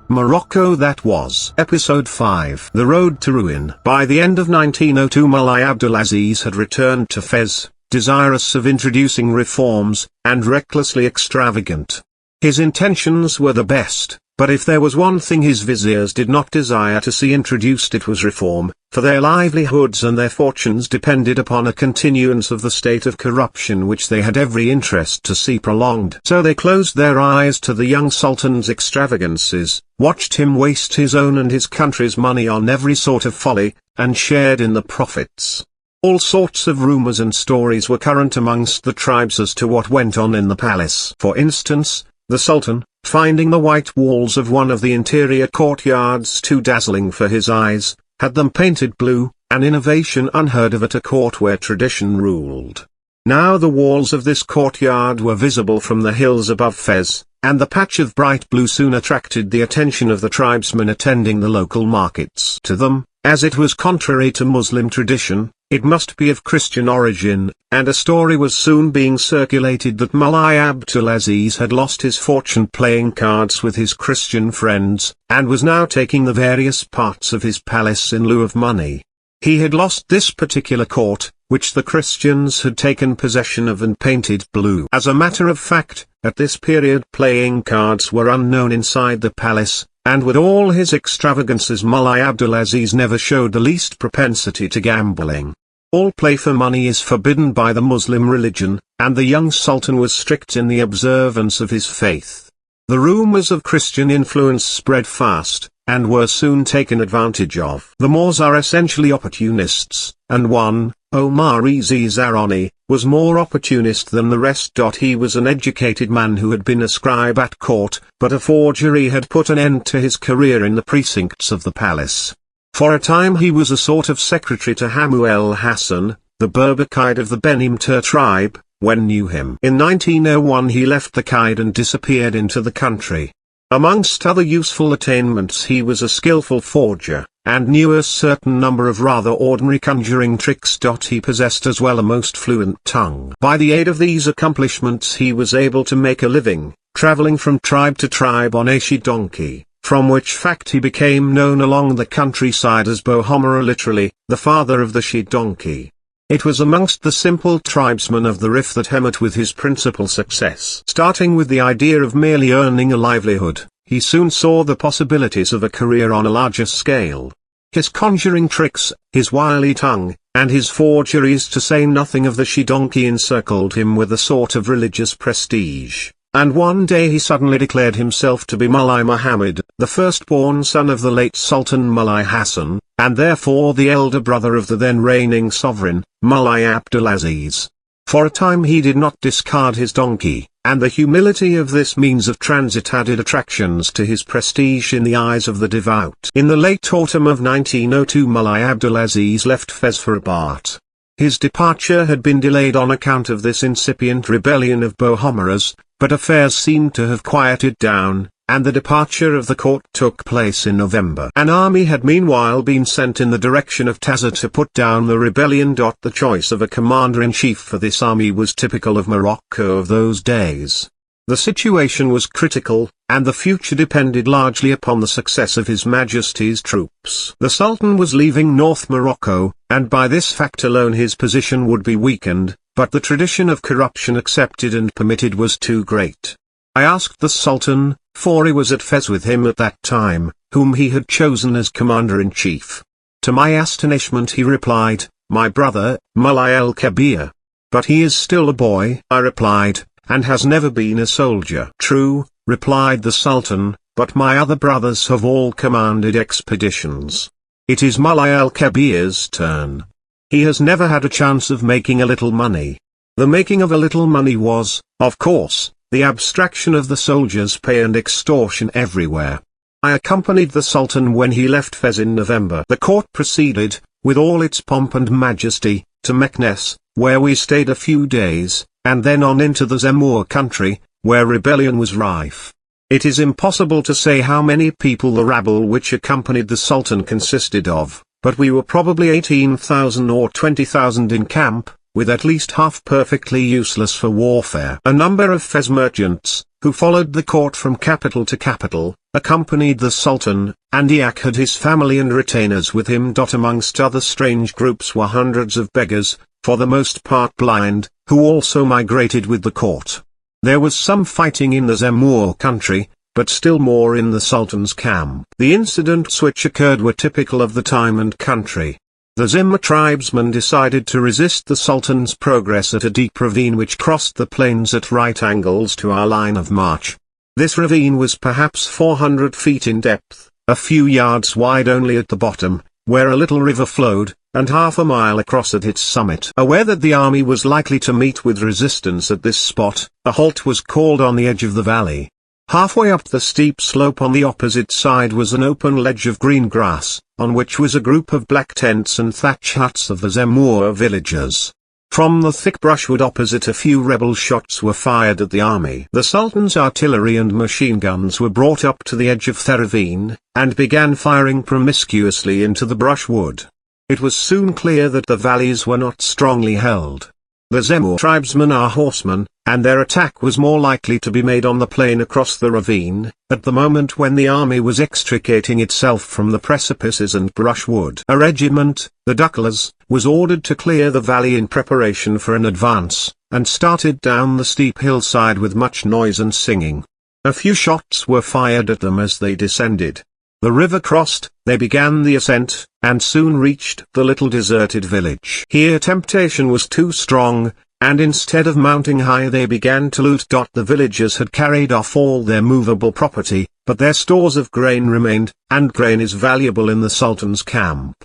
Morocco. That was Episode 5. The Road to Ruin. By the end of 1902 Mulai Abdul Aziz had returned to Fez, desirous of introducing reforms, and recklessly extravagant. His intentions were the best, but if there was one thing his viziers did not desire to see introduced it was reform, for their livelihoods and their fortunes depended upon a continuance of the state of corruption which they had every interest to see prolonged. So they closed their eyes to the young Sultan's extravagances, watched him waste his own and his country's money on every sort of folly, and shared in the profits. All sorts of rumors and stories were current amongst the tribes as to what went on in the palace. For instance, the Sultan, finding the white walls of one of the interior courtyards too dazzling for his eyes, had them painted blue, an innovation unheard of at a court where tradition ruled. Now the walls of this courtyard were visible from the hills above Fez, and the patch of bright blue soon attracted the attention of the tribesmen attending the local markets. To them, as it was contrary to Muslim tradition, it must be of Christian origin, and a story was soon being circulated that Mulai Abdul Aziz had lost his fortune playing cards with his Christian friends, and was now taking the various parts of his palace in lieu of money. He had lost this particular court, which the Christians had taken possession of and painted blue. As a matter of fact, at this period playing cards were unknown inside the palace, and with all his extravagances Mulai Abdul Aziz never showed the least propensity to gambling. All play for money is forbidden by the Muslim religion, and the young Sultan was strict in the observance of his faith. The rumors of Christian influence spread fast, and were soon taken advantage of. The Moors are essentially opportunists, and one, Omar Zaroni, was more opportunist than the rest. He was an educated man who had been a scribe at court, but a forgery had put an end to his career in the precincts of the palace. For a time he was a sort of secretary to Hamuel Hassan, the Berber Qaid of the Benimter tribe, when knew him. In 1901 he left the Qaid and disappeared into the country. Amongst other useful attainments he was a skillful forger, and knew a certain number of rather ordinary conjuring tricks. He possessed as well a most fluent tongue. By the aid of these accomplishments he was able to make a living, traveling from tribe to tribe on a she-donkey, from which fact he became known along the countryside as Bohomara, literally, the father of the she-donkey. It was amongst the simple tribesmen of the Rif that he met with his principal success. Starting with the idea of merely earning a livelihood, he soon saw the possibilities of a career on a larger scale. His conjuring tricks, his wily tongue, and his forgeries, to say nothing of the she-donkey, encircled him with a sort of religious prestige. And one day he suddenly declared himself to be Mulai Muhammad, the firstborn son of the late Sultan Mulai Hassan, and therefore the elder brother of the then reigning sovereign, Mulai Abdul Aziz. For a time he did not discard his donkey, and the humility of this means of transit added attractions to his prestige in the eyes of the devout. In the late autumn of 1902 Mulai Abdul Aziz left Fez for Rabat. His departure had been delayed on account of this incipient rebellion of Bohomaras, but affairs seemed to have quieted down, and the departure of the court took place in November. An army had meanwhile been sent in the direction of Taza to put down the rebellion. The choice of a commander-in-chief for this army was typical of Morocco of those days. The situation was critical, and the future depended largely upon the success of His Majesty's troops. The Sultan was leaving North Morocco, and by this fact alone his position would be weakened, but the tradition of corruption accepted and permitted was too great. I asked the Sultan, for he was at Fez with him at that time, whom he had chosen as commander-in-chief. To my astonishment he replied, "My brother, Mulai el-Kabir." "But he is still a boy," I replied, "and has never been a soldier." "True," replied the Sultan, "but my other brothers have all commanded expeditions. It is Mulai el-Kabir's turn. He has never had a chance of making a little money." The making of a little money was, of course, the abstraction of the soldiers' pay and extortion everywhere. I accompanied the Sultan when he left Fez in November. The court proceeded, with all its pomp and majesty, to Meknes, where we stayed a few days, and then on into the Zemmour country, where rebellion was rife. It is impossible to say how many people the rabble which accompanied the Sultan consisted of, but we were probably 18,000 or 20,000 in camp, with at least half perfectly useless for warfare. A number of Fez merchants, who followed the court from capital to capital, accompanied the Sultan, and he had his family and retainers with him. Amongst other strange groups were hundreds of beggars, for the most part blind, who also migrated with the court. There was some fighting in the Zemmour country, but still more in the Sultan's camp. The incidents which occurred were typical of the time and country. The Zimmer tribesmen decided to resist the Sultan's progress at a deep ravine which crossed the plains at right angles to our line of march. This ravine was perhaps 400 feet in depth, a few yards wide only at the bottom, where a little river flowed, and half a mile across at its summit. Aware that the army was likely to meet with resistance at this spot, a halt was called on the edge of the valley. Halfway up the steep slope on the opposite side was an open ledge of green grass, on which was a group of black tents and thatch huts of the Zemmour villagers. From the thick brushwood opposite a few rebel shots were fired at the army. The Sultan's artillery and machine guns were brought up to the edge of the ravine, and began firing promiscuously into the brushwood. It was soon clear that the valleys were not strongly held. The Zemmour tribesmen are horsemen, and their attack was more likely to be made on the plain across the ravine, at the moment when the army was extricating itself from the precipices and brushwood. A regiment, the Ducklers, was ordered to clear the valley in preparation for an advance, and started down the steep hillside with much noise and singing. A few shots were fired at them as they descended. The river crossed, they began the ascent, and soon reached the little deserted village. Here temptation was too strong, and instead of mounting high they began to loot. The villagers had carried off all their movable property, but their stores of grain remained, and grain is valuable in the Sultan's camp.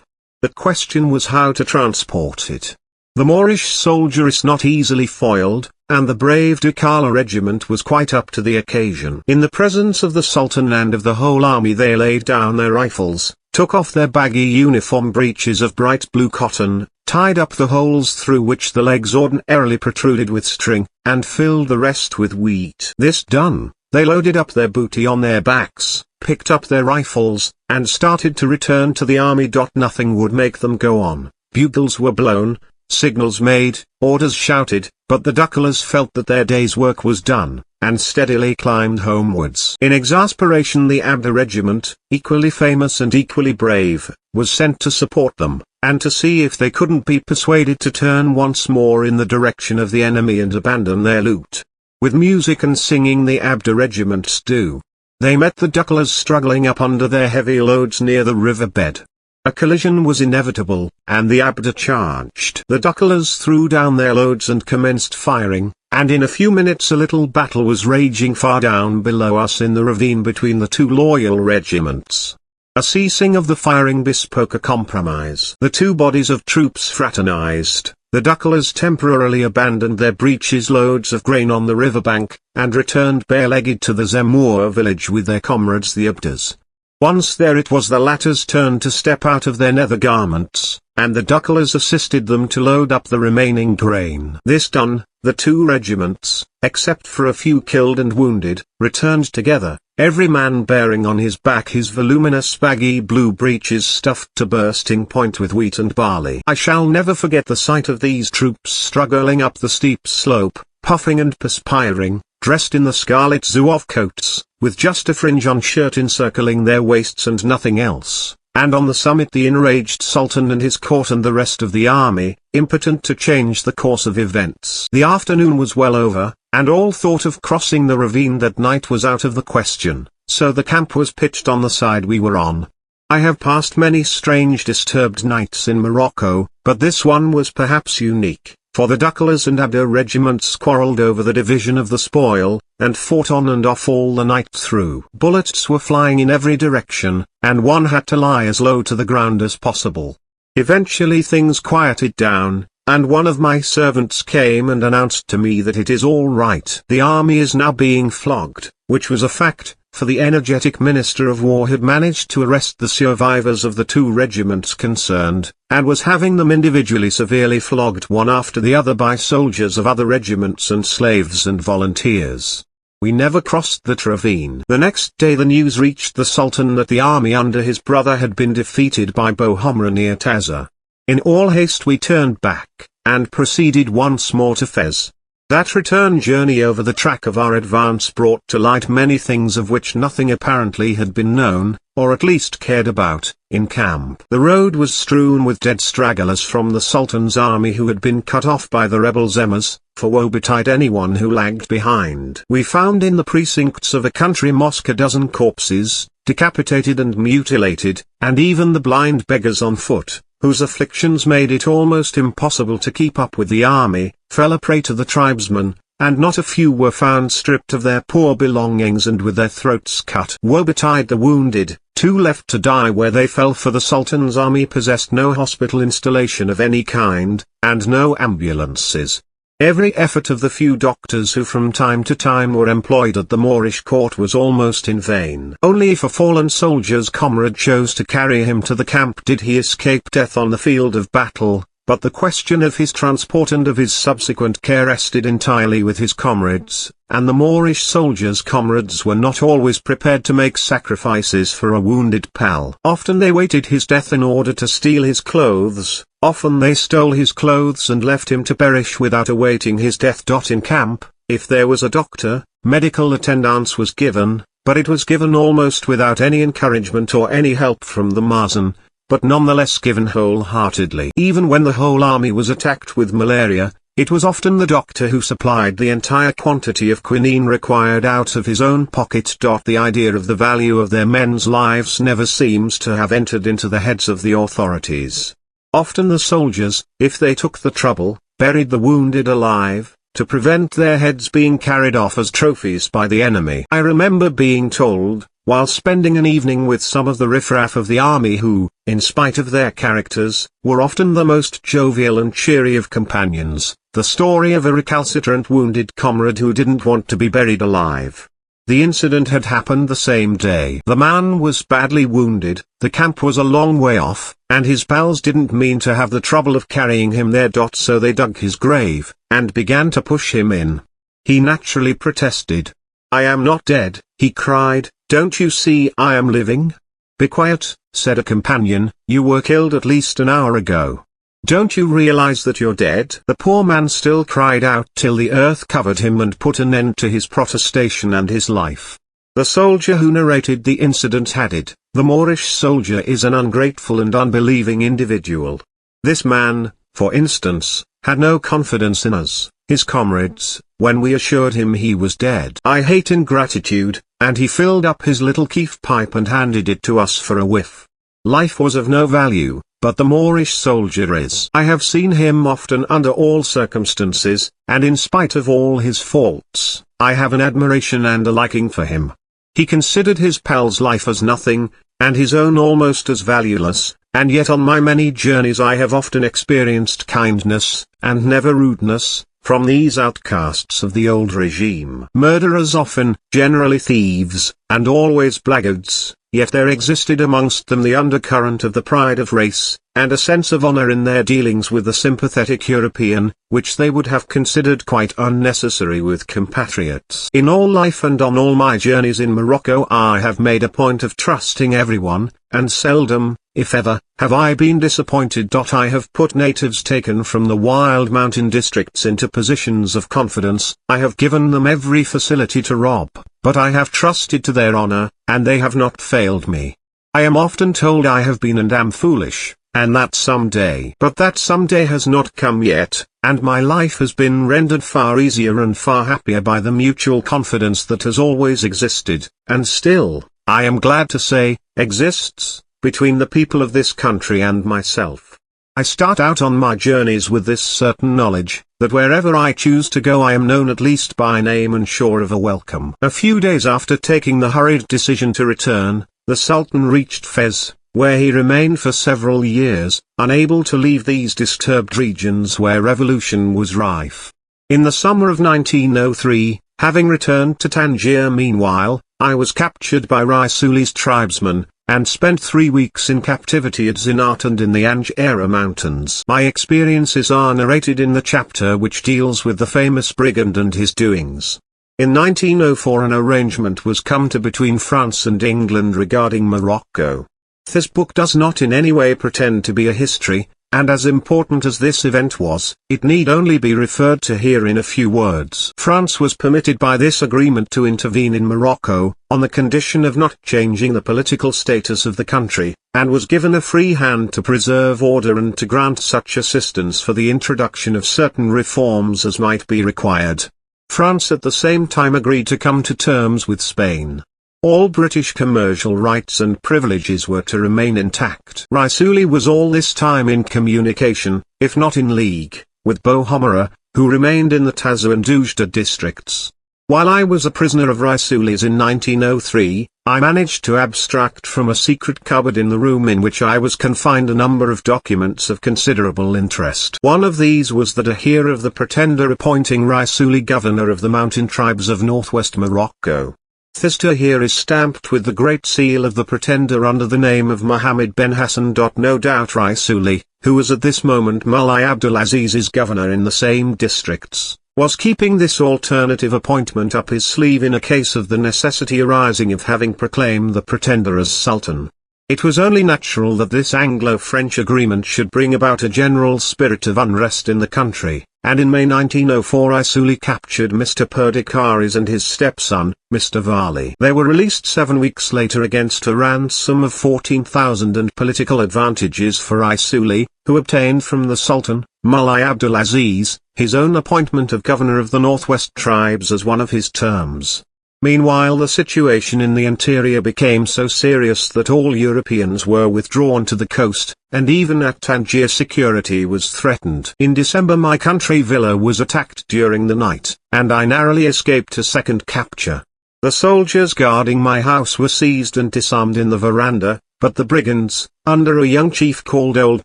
The question was how to transport it. The Moorish soldier is not easily foiled, and the brave Dukala regiment was quite up to the occasion. In the presence of the Sultan and of the whole army they laid down their rifles, took off their baggy uniform breeches of bright blue cotton, tied up the holes through which the legs ordinarily protruded with string, and filled the rest with wheat. This done, they loaded up their booty on their backs, picked up their rifles, and started to return to the army. Nothing would make them go on. Bugles were blown, signals made, orders shouted, but the Ducklers felt that their day's work was done, and steadily climbed homewards. In exasperation the Abda regiment, equally famous and equally brave, was sent to support them, and to see if they couldn't be persuaded to turn once more in the direction of the enemy and abandon their loot. With music and singing the Abda regiments do. They met the Ducklers struggling up under their heavy loads near the riverbed. A collision was inevitable, and the Abda charged. The Ducklers threw down their loads and commenced firing, and in a few minutes a little battle was raging far down below us in the ravine between the two loyal regiments. A ceasing of the firing bespoke a compromise. The two bodies of troops fraternized. The Ducklers temporarily abandoned their breeches loads of grain on the riverbank, and returned bare-legged to the Zemmour village with their comrades the Abdas. Once there it was the latter's turn to step out of their nether garments, and the Ducklers assisted them to load up the remaining grain. This done, the two regiments, except for a few killed and wounded, returned together, every man bearing on his back his voluminous baggy blue breeches stuffed to bursting point with wheat and barley. I shall never forget the sight of these troops struggling up the steep slope, puffing and perspiring, dressed in the scarlet zouave coats, with just a fringe on shirt encircling their waists and nothing else, and on the summit the enraged Sultan and his court and the rest of the army, impotent to change the course of events. The afternoon was well over, and all thought of crossing the ravine that night was out of the question, so the camp was pitched on the side we were on. I have passed many strange disturbed nights in Morocco, but this one was perhaps unique. For the Ducklers and Abda regiments quarrelled over the division of the spoil, and fought on and off all the night through. Bullets were flying in every direction, and one had to lie as low to the ground as possible. Eventually things quieted down, and one of my servants came and announced to me that it is all right. The army is now being flogged, which was a fact, for the energetic Minister of War had managed to arrest the survivors of the two regiments concerned, and was having them individually severely flogged one after the other by soldiers of other regiments and slaves and volunteers. We never crossed the ravine. The next day the news reached the Sultan that the army under his brother had been defeated by Bohumra near Taza. In all haste we turned back, and proceeded once more to Fez. That return journey over the track of our advance brought to light many things of which nothing apparently had been known, or at least cared about, in camp. The road was strewn with dead stragglers from the Sultan's army who had been cut off by the rebels' emirs, for woe betide anyone who lagged behind. We found in the precincts of a country mosque a dozen corpses, decapitated and mutilated, and even the blind beggars on foot, whose afflictions made it almost impossible to keep up with the army, fell a prey to the tribesmen, and not a few were found stripped of their poor belongings and with their throats cut. Woe betide the wounded, too left to die where they fell, for the Sultan's army possessed no hospital installation of any kind, and no ambulances. Every effort of the few doctors who from time to time were employed at the Moorish court was almost in vain. Only if a fallen soldier's comrade chose to carry him to the camp did he escape death on the field of battle, but the question of his transport and of his subsequent care rested entirely with his comrades, and the Moorish soldiers' comrades were not always prepared to make sacrifices for a wounded pal. Often they waited his death in order to steal his clothes. Often they stole his clothes and left him to perish without awaiting his death. In camp, if there was a doctor, medical attendance was given, but it was given almost without any encouragement or any help from the Mazen, but nonetheless given wholeheartedly. Even when the whole army was attacked with malaria, it was often the doctor who supplied the entire quantity of quinine required out of his own pocket. The idea of the value of their men's lives never seems to have entered into the heads of the authorities. Often the soldiers, if they took the trouble, buried the wounded alive, to prevent their heads being carried off as trophies by the enemy. I remember being told, while spending an evening with some of the riffraff of the army who, in spite of their characters, were often the most jovial and cheery of companions, the story of a recalcitrant wounded comrade who didn't want to be buried alive. The incident had happened the same day. The man was badly wounded, the camp was a long way off, and his pals didn't mean to have the trouble of carrying him there. So they dug his grave, and began to push him in. He naturally protested. "I am not dead," he cried, "don't you see I am living?" "Be quiet," said a companion, "you were killed at least an hour ago. Don't you realize that you're dead?" The poor man still cried out till the earth covered him and put an end to his protestation and his life. The soldier who narrated the incident added, "The Moorish soldier is an ungrateful and unbelieving individual. This man, for instance, had no confidence in us, his comrades, when we assured him he was dead. I hate ingratitude," and he filled up his little keef pipe and handed it to us for a whiff. Life was of no value, but the Moorish soldier is. I have seen him often under all circumstances, and in spite of all his faults, I have an admiration and a liking for him. He considered his pal's life as nothing, and his own almost as valueless, and yet on my many journeys I have often experienced kindness, and never rudeness, from these outcasts of the old regime. Murderers often, generally thieves, and always blackguards, yet there existed amongst them the undercurrent of the pride of race, and a sense of honor in their dealings with the sympathetic European, which they would have considered quite unnecessary with compatriots. In all life and on all my journeys in Morocco I have made a point of trusting everyone, and seldom, if ever, have I been disappointed. I have put natives taken from the wild mountain districts into positions of confidence. I have given them every facility to rob, but I have trusted to their honor, and they have not failed me. I am often told I have been and am foolish, and that someday. But that someday has not come yet, and my life has been rendered far easier and far happier by the mutual confidence that has always existed, and still, I am glad to say, exists, between the people of this country and myself. I start out on my journeys with this certain knowledge, that wherever I choose to go I am known at least by name and sure of a welcome. A few days after taking the hurried decision to return, the Sultan reached Fez, where he remained for several years, unable to leave these disturbed regions where revolution was rife. In the summer of 1903, having returned to Tangier meanwhile, I was captured by Raisuli's tribesmen, and spent 3 weeks in captivity at Zinat and in the Anjera Mountains. My experiences are narrated in the chapter which deals with the famous brigand and his doings. In 1904 an arrangement was come to between France and England regarding Morocco. This book does not in any way pretend to be a history, and as important as this event was, it need only be referred to here in a few words. France was permitted by this agreement to intervene in Morocco, on the condition of not changing the political status of the country, and was given a free hand to preserve order and to grant such assistance for the introduction of certain reforms as might be required. France at the same time agreed to come to terms with Spain. All British commercial rights and privileges were to remain intact. Raisuli was all this time in communication, if not in league, with Bohemia, who remained in the Tazo and Oujda districts. While I was a prisoner of Raisuli's in 1903, I managed to abstract from a secret cupboard in the room in which I was confined a number of documents of considerable interest. One of these was the Dahir of the Pretender appointing Raisuli governor of the mountain tribes of northwest Morocco. This Dahir is stamped with the Great Seal of the Pretender under the name of Mohammed ben Hassan. No doubt Raisuli, who was at this moment Mulai Abdul Aziz's governor in the same districts, was keeping this alternative appointment up his sleeve in a case of the necessity arising of having proclaimed the Pretender as Sultan. It was only natural that this Anglo-French agreement should bring about a general spirit of unrest in the country, and in May 1904 Raisuli captured Mr. Perdicariz and his stepson, Mr. Vali. They were released 7 weeks later against a ransom of 14,000 and political advantages for Raisuli, who obtained from the Sultan, Mulai Abdul Aziz, his own appointment of governor of the Northwest tribes as one of his terms. Meanwhile the situation in the interior became so serious that all Europeans were withdrawn to the coast, and even at Tangier security was threatened. In December my country villa was attacked during the night, and I narrowly escaped a second capture. The soldiers guarding my house were seized and disarmed in the veranda, but the brigands, under a young chief called Old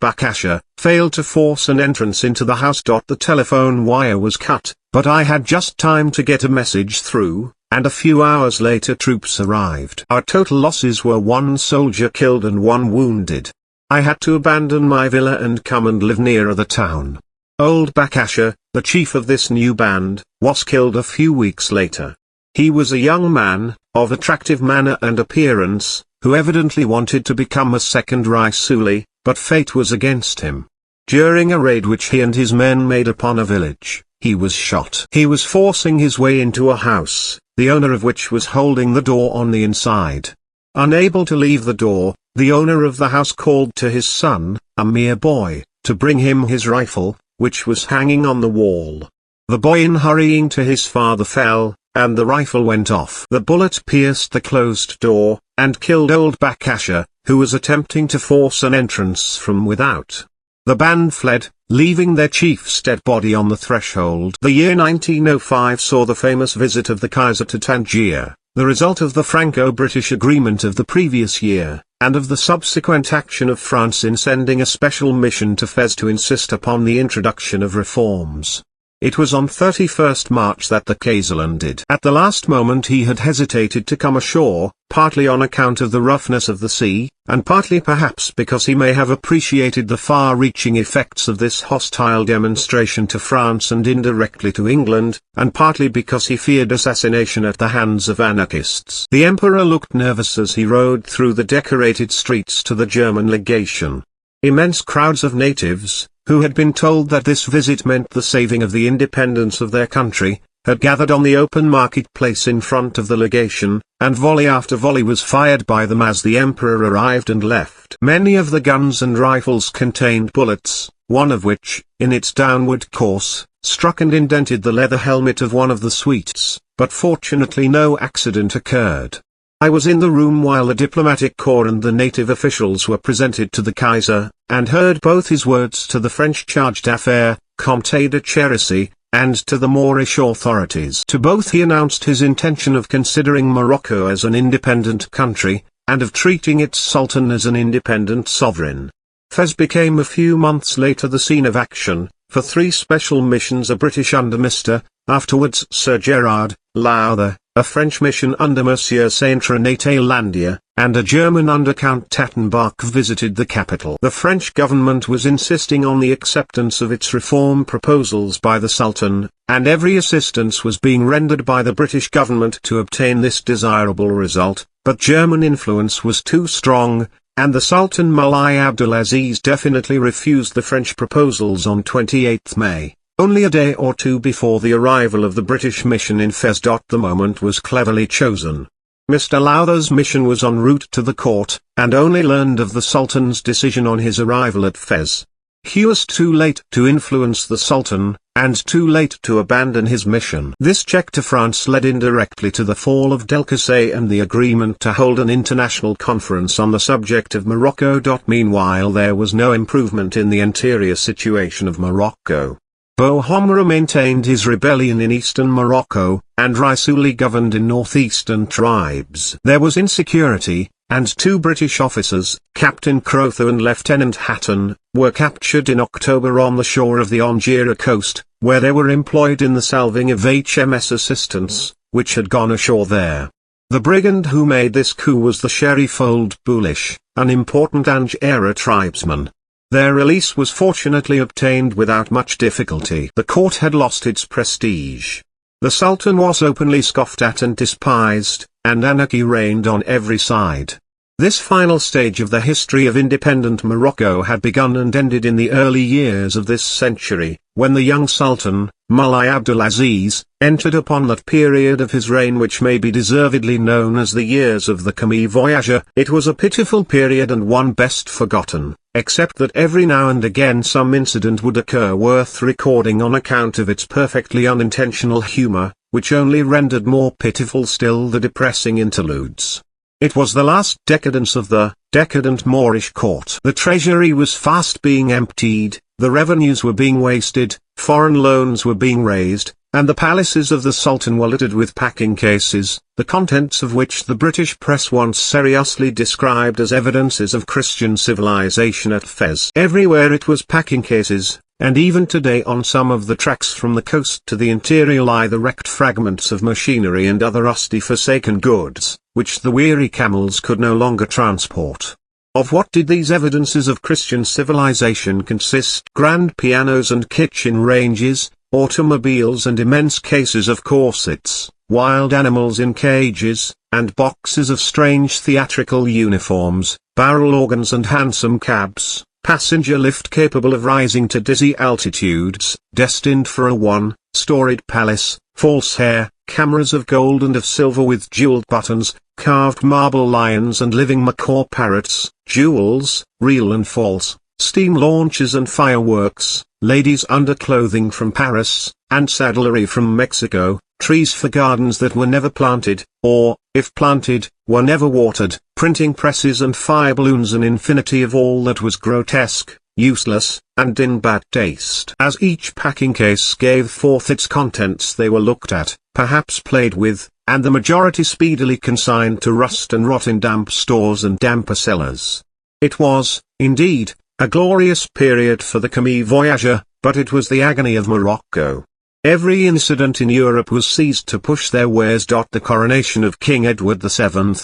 Bakasha, failed to force an entrance into the house. The telephone wire was cut, but I had just time to get a message through, and a few hours later troops arrived. Our total losses were 1 soldier killed and 1 wounded. I had to abandon my villa and come and live nearer the town. Old Bakasha, the chief of this new band, was killed a few weeks later. He was a young man, of attractive manner and appearance, who evidently wanted to become a second Raisuli, but fate was against him. During a raid which he and his men made upon a village, he was shot. He was forcing his way into a house, the owner of which was holding the door on the inside. Unable to leave the door, the owner of the house called to his son, a mere boy, to bring him his rifle, which was hanging on the wall. The boy in hurrying to his father fell, and the rifle went off. The bullet pierced the closed door, and killed Old Bakasha, who was attempting to force an entrance from without. The band fled, leaving their chief's dead body on the threshold. The year 1905 saw the famous visit of the Kaiser to Tangier, the result of the Franco-British agreement of the previous year, and of the subsequent action of France in sending a special mission to Fez to insist upon the introduction of reforms. It was on 31st March that the Kaiser landed. At the last moment he had hesitated to come ashore, partly on account of the roughness of the sea, and partly perhaps because he may have appreciated the far-reaching effects of this hostile demonstration to France and indirectly to England, and partly because he feared assassination at the hands of anarchists. The emperor looked nervous as he rode through the decorated streets to the German legation. Immense crowds of natives, who had been told that this visit meant the saving of the independence of their country, had gathered on the open marketplace in front of the legation, and volley after volley was fired by them as the emperor arrived and left. Many of the guns and rifles contained bullets, one of which, in its downward course, struck and indented the leather helmet of one of the suites, but fortunately no accident occurred. I was in the room while the diplomatic corps and the native officials were presented to the Kaiser, and heard both his words to the French charge d'affaires, Comte de Cherisy, and to the Moorish authorities. To both he announced his intention of considering Morocco as an independent country, and of treating its sultan as an independent sovereign. Fez became a few months later the scene of action, for 3 special missions: a British under Mr. afterwards Sir Gerard Lowther, a French mission under Monsieur Saint-Renate Landier, and a German under Count Tattenbach visited the capital. The French government was insisting on the acceptance of its reform proposals by the Sultan, and every assistance was being rendered by the British government to obtain this desirable result, but German influence was too strong, and the Sultan Mulai Abdul Aziz definitely refused the French proposals on 28 May, only a day or two before the arrival of the British mission in Fez. The moment was cleverly chosen. Mr. Lowther's mission was en route to the court, and only learned of the Sultan's decision on his arrival at Fez. He was too late to influence the Sultan, and too late to abandon his mission. This check to France led indirectly to the fall of Delcasse and the agreement to hold an international conference on the subject of Morocco. Meanwhile, there was no improvement in the interior situation of Morocco. Bohemra maintained his rebellion in eastern Morocco, and Raisuli governed in northeastern tribes. There was insecurity, and two British officers, Captain Crowther and Lieutenant Hatton, were captured in October on the shore of the Algeria coast, where they were employed in the salving of HMS Assistance, which had gone ashore there. The brigand who made this coup was the Sheriff Old Bullish, an important Angera tribesman. Their release was fortunately obtained without much difficulty. The court had lost its prestige. The Sultan was openly scoffed at and despised, and anarchy reigned on every side. This final stage of the history of independent Morocco had begun and ended in the early years of this century, when the young Sultan, Mulai Abdul Aziz, entered upon that period of his reign which may be deservedly known as the years of the commis voyageur. It was a pitiful period and one best forgotten, except that every now and again some incident would occur worth recording on account of its perfectly unintentional humor, which only rendered more pitiful still the depressing interludes. It was the last decadence of the decadent Moorish court. The treasury was fast being emptied, the revenues were being wasted, foreign loans were being raised, and the palaces of the Sultan were littered with packing cases, the contents of which the British press once seriously described as evidences of Christian civilization at Fez. Everywhere it was packing cases, and even today on some of the tracks from the coast to the interior lie the wrecked fragments of machinery and other rusty forsaken goods, which the weary camels could no longer transport. Of what did these evidences of Christian civilization consist? Grand pianos and kitchen ranges, automobiles and immense cases of corsets, wild animals in cages, and boxes of strange theatrical uniforms, barrel organs and hansom cabs, passenger lift capable of rising to dizzy altitudes, destined for a one-storied palace, false hair, cameras of gold and of silver with jeweled buttons, carved marble lions and living macaw parrots, jewels, real and false, steam launches and fireworks, ladies' underclothing from Paris, and saddlery from Mexico, trees for gardens that were never planted, or, if planted, were never watered, printing presses and fire balloons, an infinity of all that was grotesque, useless, and in bad taste. As each packing case gave forth its contents they were looked at, perhaps played with, and the majority speedily consigned to rust and rot in damp stores and damper cellars. It was, indeed, a glorious period for the commis voyageur, but it was the agony of Morocco. Every incident in Europe was seized to push their wares. The coronation of King Edward VII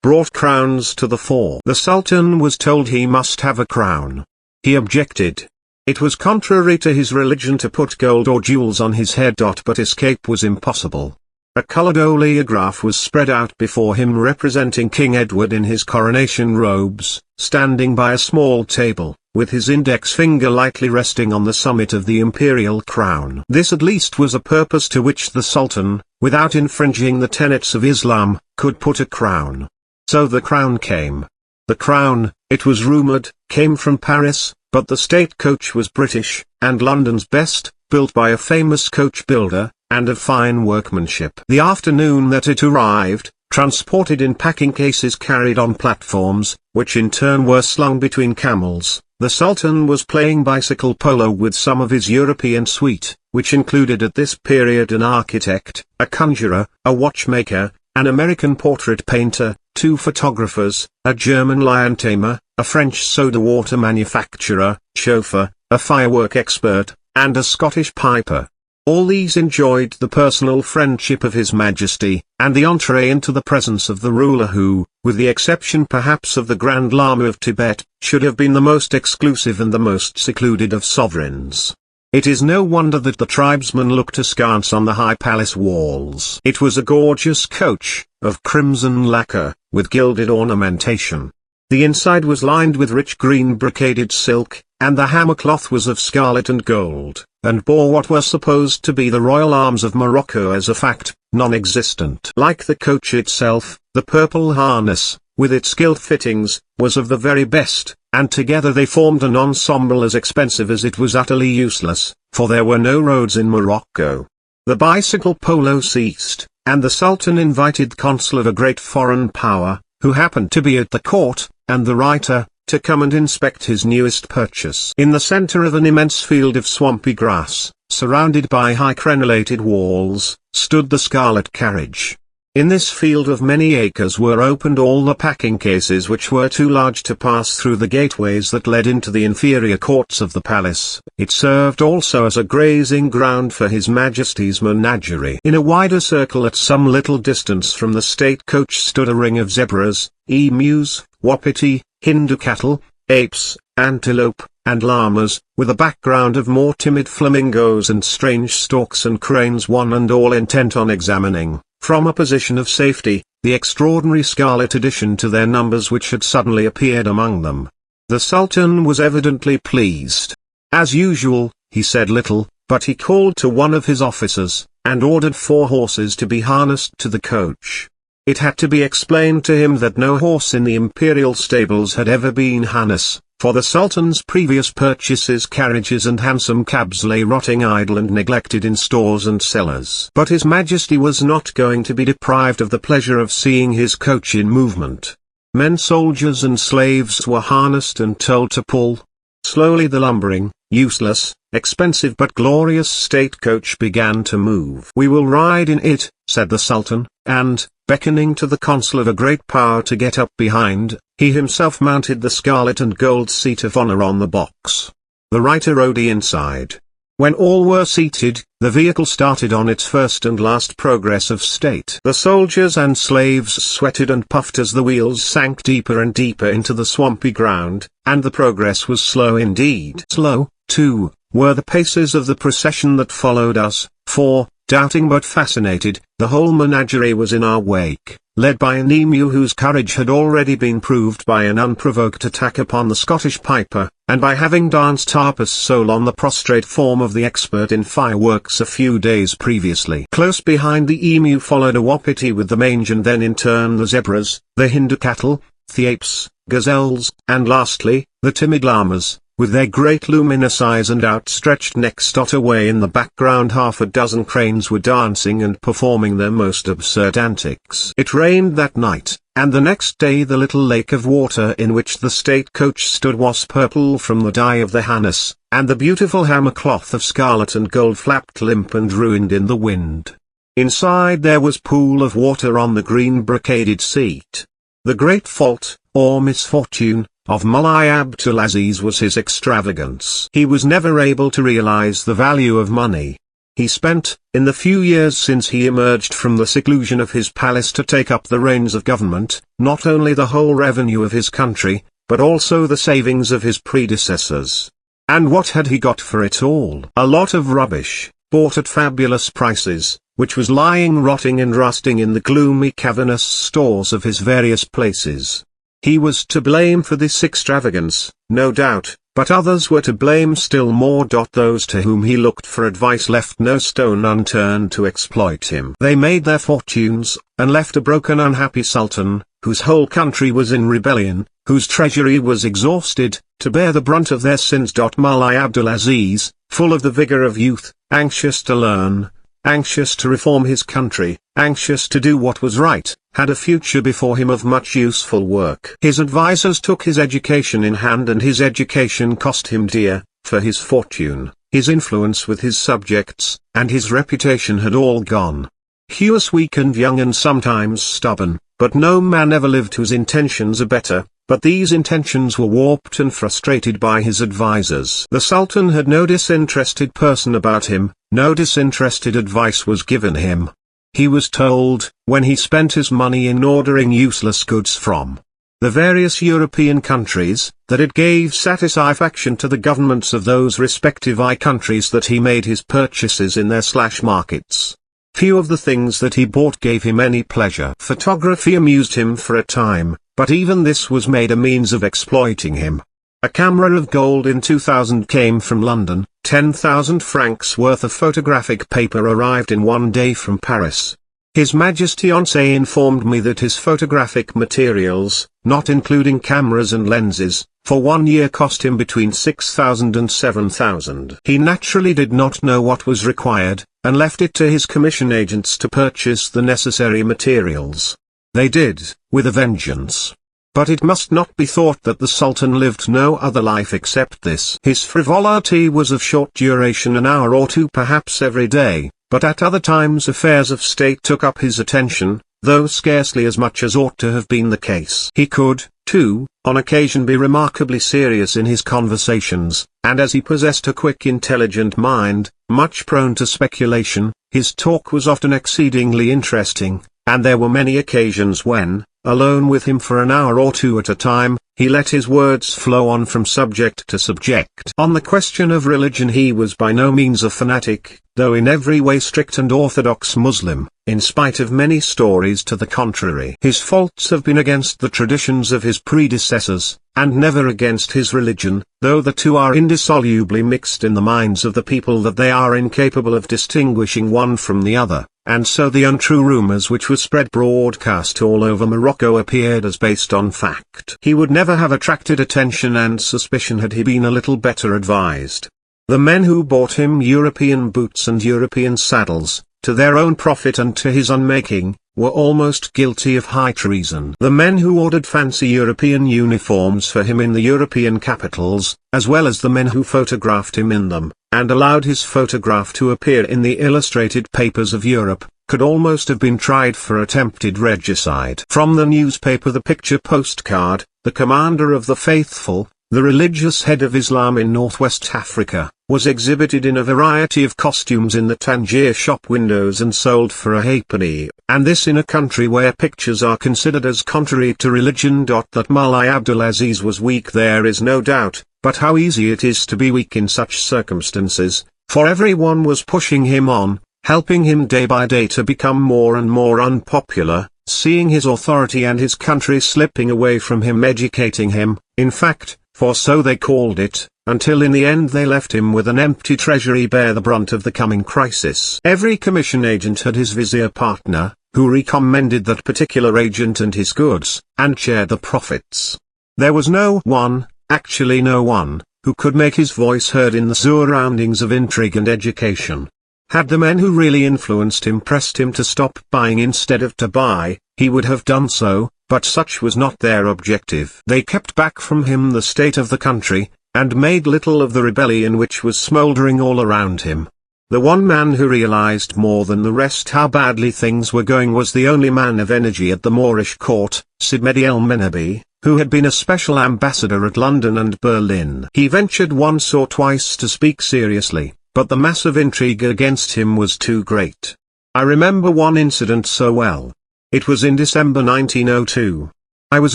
brought crowns to the fore. The Sultan was told he must have a crown. He objected. It was contrary to his religion to put gold or jewels on his head. But escape was impossible. A coloured oleograph was spread out before him representing King Edward in his coronation robes, standing by a small table, with his index finger lightly resting on the summit of the imperial crown. This at least was a purpose to which the Sultan, without infringing the tenets of Islam, could put a crown. So the crown came. The crown, it was rumoured, came from Paris, but the state coach was British, and London's best, built by a famous coach builder, and of fine workmanship. The afternoon that it arrived, transported in packing cases carried on platforms, which in turn were slung between camels, the Sultan was playing bicycle polo with some of his European suite, which included at this period an architect, a conjurer, a watchmaker, an American portrait painter, two photographers, a German lion tamer, a French soda water manufacturer, chauffeur, a firework expert, and a Scottish piper. All these enjoyed the personal friendship of His Majesty, and the entree into the presence of the ruler who, with the exception perhaps of the Grand Lama of Tibet, should have been the most exclusive and the most secluded of sovereigns. It is no wonder that the tribesmen looked askance on the high palace walls. It was a gorgeous coach, of crimson lacquer, with gilded ornamentation. The inside was lined with rich green brocaded silk, and the hammercloth was of scarlet and gold, and bore what were supposed to be the royal arms of Morocco as a fact, non-existent. Like the coach itself, the purple harness, with its gilt fittings, was of the very best, and together they formed an ensemble as expensive as it was utterly useless, for there were no roads in Morocco. The bicycle polo ceased, and the Sultan invited the consul of a great foreign power, who happened to be at the court, and the writer, to come and inspect his newest purchase. In the center of an immense field of swampy grass, surrounded by high crenellated walls, stood the scarlet carriage. In this field of many acres were opened all the packing cases which were too large to pass through the gateways that led into the inferior courts of the palace. It served also as a grazing ground for His Majesty's menagerie. In a wider circle at some little distance from the state coach stood a ring of zebras, emus, wapiti, Hindu cattle, apes, antelope, and llamas, with a background of more timid flamingos and strange storks and cranes, one and all intent on examining, from a position of safety, the extraordinary scarlet addition to their numbers which had suddenly appeared among them. The Sultan was evidently pleased. As usual, he said little, but he called to one of his officers, and ordered 4 horses to be harnessed to the coach. It had to be explained to him that no horse in the imperial stables had ever been harnessed, for the Sultan's previous purchases, carriages and hansom cabs, lay rotting idle and neglected in stores and cellars. But His Majesty was not going to be deprived of the pleasure of seeing his coach in movement. Men, soldiers and slaves were harnessed and told to pull. Slowly the lumbering, useless, expensive but glorious state coach began to move. "We will ride in it," said the Sultan, and, beckoning to the consul of a great power to get up behind, he himself mounted the scarlet and gold seat of honor on the box. The writer rode inside. When all were seated, the vehicle started on its first and last progress of state. The soldiers and slaves sweated and puffed as the wheels sank deeper and deeper into the swampy ground, and the progress was slow indeed. Slow, too, were the paces of the procession that followed us, for, doubting but fascinated, the whole menagerie was in our wake, led by an emu whose courage had already been proved by an unprovoked attack upon the Scottish piper, and by having danced harpers soul on the prostrate form of the expert in fireworks a few days previously. Close behind the emu followed a wapiti with the mange, and then in turn the zebras, the Hindu cattle, the apes, gazelles, and lastly, the timid llamas, with their great luminous eyes and outstretched necks. Away in the background 6 cranes were dancing and performing their most absurd antics. It rained that night, and the next day the little lake of water in which the state coach stood was purple from the dye of the harness, and the beautiful hammercloth of scarlet and gold flapped limp and ruined in the wind. Inside there was pool of water on the green brocaded seat. The great fault, or misfortune, of Mulai Abdul Aziz was his extravagance. He was never able to realize the value of money. He spent, in the few years since he emerged from the seclusion of his palace to take up the reins of government, not only the whole revenue of his country, but also the savings of his predecessors. And what had he got for it all? A lot of rubbish, bought at fabulous prices, which was lying rotting and rusting in the gloomy cavernous stores of his various places. He was to blame for this extravagance, no doubt, but others were to blame still more. Those to whom he looked for advice left no stone unturned to exploit him. They made their fortunes, and left a broken, unhappy sultan, whose whole country was in rebellion, whose treasury was exhausted, to bear the brunt of their sins. Mulai Abdul Aziz, full of the vigor of youth, anxious to learn, anxious to reform his country, anxious to do what was right, had a future before him of much useful work. His advisers took his education in hand, and his education cost him dear, for his fortune, his influence with his subjects, and his reputation had all gone. He was weak and young and sometimes stubborn, but no man ever lived whose intentions are better, but these intentions were warped and frustrated by his advisers. The Sultan had no disinterested person about him, no disinterested advice was given him. He was told, when he spent his money in ordering useless goods from the various European countries, that it gave satisfaction to the governments of those respective countries that he made his purchases in their markets. Few of the things that he bought gave him any pleasure. Photography amused him for a time, but even this was made a means of exploiting him. A camera of gold in 2000 came from London, 10,000 francs worth of photographic paper arrived in one day from Paris. His Majesty on Say informed me that his photographic materials, not including cameras and lenses, for 1 year cost him between 6,000 and 7,000. He naturally did not know what was required, and left it to his commission agents to purchase the necessary materials. They did, with a vengeance. But it must not be thought that the Sultan lived no other life except this. His frivolity was of short duration, an hour or two perhaps every day, but at other times affairs of state took up his attention, though scarcely as much as ought to have been the case. He could, too, on occasion be remarkably serious in his conversations, and as he possessed a quick intelligent mind, much prone to speculation, his talk was often exceedingly interesting, and there were many occasions when, alone with him for an hour or two at a time, he let his words flow on from subject to subject. On the question of religion he was by no means a fanatic, though in every way strict and orthodox Muslim, in spite of many stories to the contrary. His faults have been against the traditions of his predecessors, and never against his religion, though the two are indissolubly mixed in the minds of the people that they are incapable of distinguishing one from the other. And so the untrue rumors which were spread broadcast all over Morocco appeared as based on fact. He would never have attracted attention and suspicion had he been a little better advised. The men who bought him European boots and European saddles, to their own profit and to his unmaking, were almost guilty of high treason. The men who ordered fancy European uniforms for him in the European capitals, as well as the men who photographed him in them, and allowed his photograph to appear in the illustrated papers of Europe, could almost have been tried for attempted regicide. From the newspaper The Picture postcard, the commander of the faithful, the religious head of Islam in northwest Africa, was exhibited in a variety of costumes in the Tangier shop windows and sold for a halfpenny, and this in a country where pictures are considered as contrary to religion. That Mulai Abdul Aziz was weak there is no doubt, but how easy it is to be weak in such circumstances, for everyone was pushing him on, helping him day by day to become more and more unpopular, seeing his authority and his country slipping away from him, educating him, in fact, for so they called it, until in the end they left him with an empty treasury bear the brunt of the coming crisis. Every commission agent had his vizier partner, who recommended that particular agent and his goods, and shared the profits. There was no one, actually no one, who could make his voice heard in the surroundings of intrigue and education. Had the men who really influenced him pressed him to stop buying instead of to buy, he would have done so, but such was not their objective. They kept back from him the state of the country, and made little of the rebellion which was smouldering all around him. The one man who realized more than the rest how badly things were going was the only man of energy at the Moorish court, Sid Mehdi el-Menabi, who had been a special ambassador at London and Berlin. He ventured once or twice to speak seriously, but the mass of intrigue against him was too great. I remember one incident so well. It was in December 1902. I was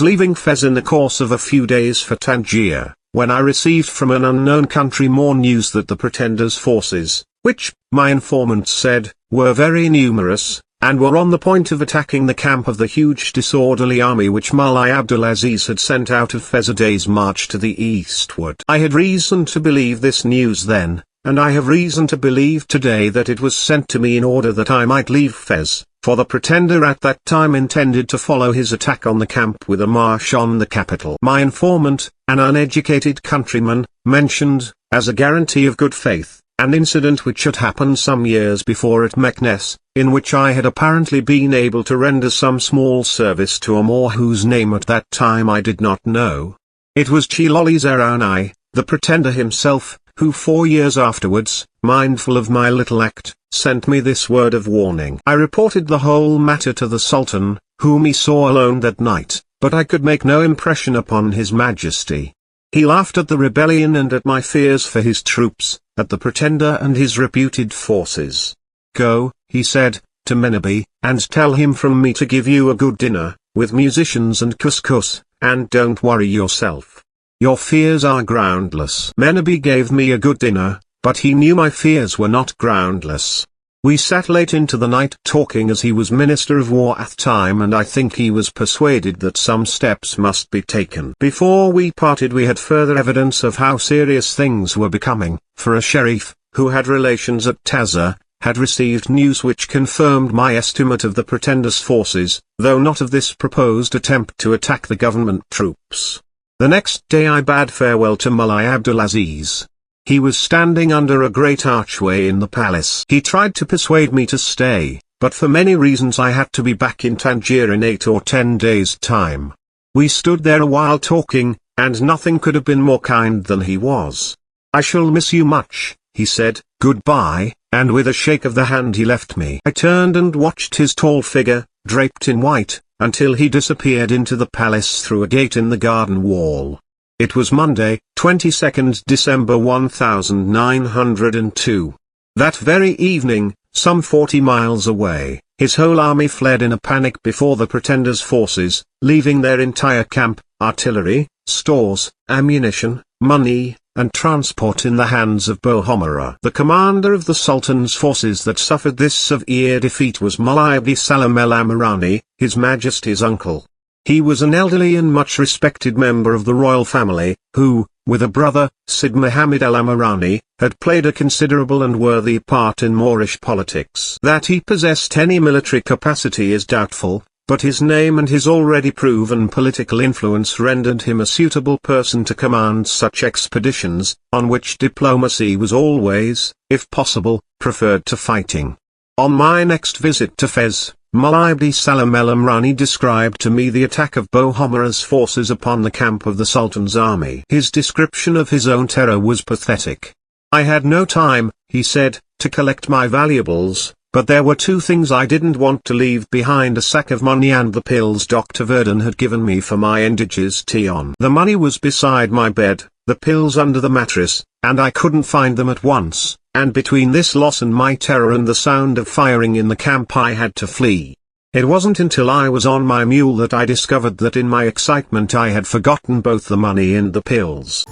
leaving Fez in the course of a few days for Tangier, when I received from an unknown country more news that the Pretender's forces, which, my informant said, were very numerous, and were on the point of attacking the camp of the huge disorderly army which Mulai Abdul Aziz had sent out of Fez a day's march to the eastward. I had reason to believe this news then, and I have reason to believe today that it was sent to me in order that I might leave Fez, for the Pretender at that time intended to follow his attack on the camp with a march on the capital. My informant, an uneducated countryman, mentioned, as a guarantee of good faith, an incident which had happened some years before at Meknes, in which I had apparently been able to render some small service to a Moor whose name at that time I did not know. It was Chiloli Zerauni, the Pretender himself, who 4 years afterwards, mindful of my little act, sent me this word of warning. I reported the whole matter to the Sultan, whom he saw alone that night, but I could make no impression upon his Majesty. He laughed at the rebellion and at my fears for his troops, at the Pretender and his reputed forces. Go, he said, to Menabi, and tell him from me to give you a good dinner, with musicians and couscous, and don't worry yourself. Your fears are groundless. Menabi gave me a good dinner, but he knew my fears were not groundless. We sat late into the night talking as he was Minister of War at the time, and I think he was persuaded that some steps must be taken. Before we parted we had further evidence of how serious things were becoming, for a sheriff, who had relations at Taza, had received news which confirmed my estimate of the Pretender's forces, though not of this proposed attempt to attack the government troops. The next day I bade farewell to Mulai Abdul Aziz. He was standing under a great archway in the palace. He tried to persuade me to stay, but for many reasons I had to be back in Tangier in 8 or 10 days' time. We stood there a while talking, and nothing could have been more kind than he was. "I shall miss you much," he said, "goodbye," and with a shake of the hand he left me. I turned and watched his tall figure, draped in white, until he disappeared into the palace through a gate in the garden wall. It was Monday, 22nd December 1902. That very evening, some 40 miles away, his whole army fled in a panic before the Pretender's forces, leaving their entire camp, artillery, stores, ammunition, money, and transport in the hands of Bohomara. The commander of the Sultan's forces that suffered this severe defeat was Mulai Abdi Salam el Amirani, His Majesty's uncle. He was an elderly and much respected member of the royal family, who, with a brother, Sid Muhammad el Amirani, had played a considerable and worthy part in Moorish politics. That he possessed any military capacity is doubtful, but his name and his already proven political influence rendered him a suitable person to command such expeditions, on which diplomacy was always, if possible, preferred to fighting. On my next visit to Fez, Mulai Abdi Salam el Amrani described to me the attack of Bohomara's forces upon the camp of the Sultan's army. His description of his own terror was pathetic. "I had no time," he said, "to collect my valuables, but there were 2 things I didn't want to leave behind: a sack of money and the pills Dr. Verdon had given me for my indigestion. The money was beside my bed, the pills under the mattress, and I couldn't find them at once. And between this loss and my terror and the sound of firing in the camp I had to flee. It wasn't until I was on my mule that I discovered that in my excitement I had forgotten both the money and the pills."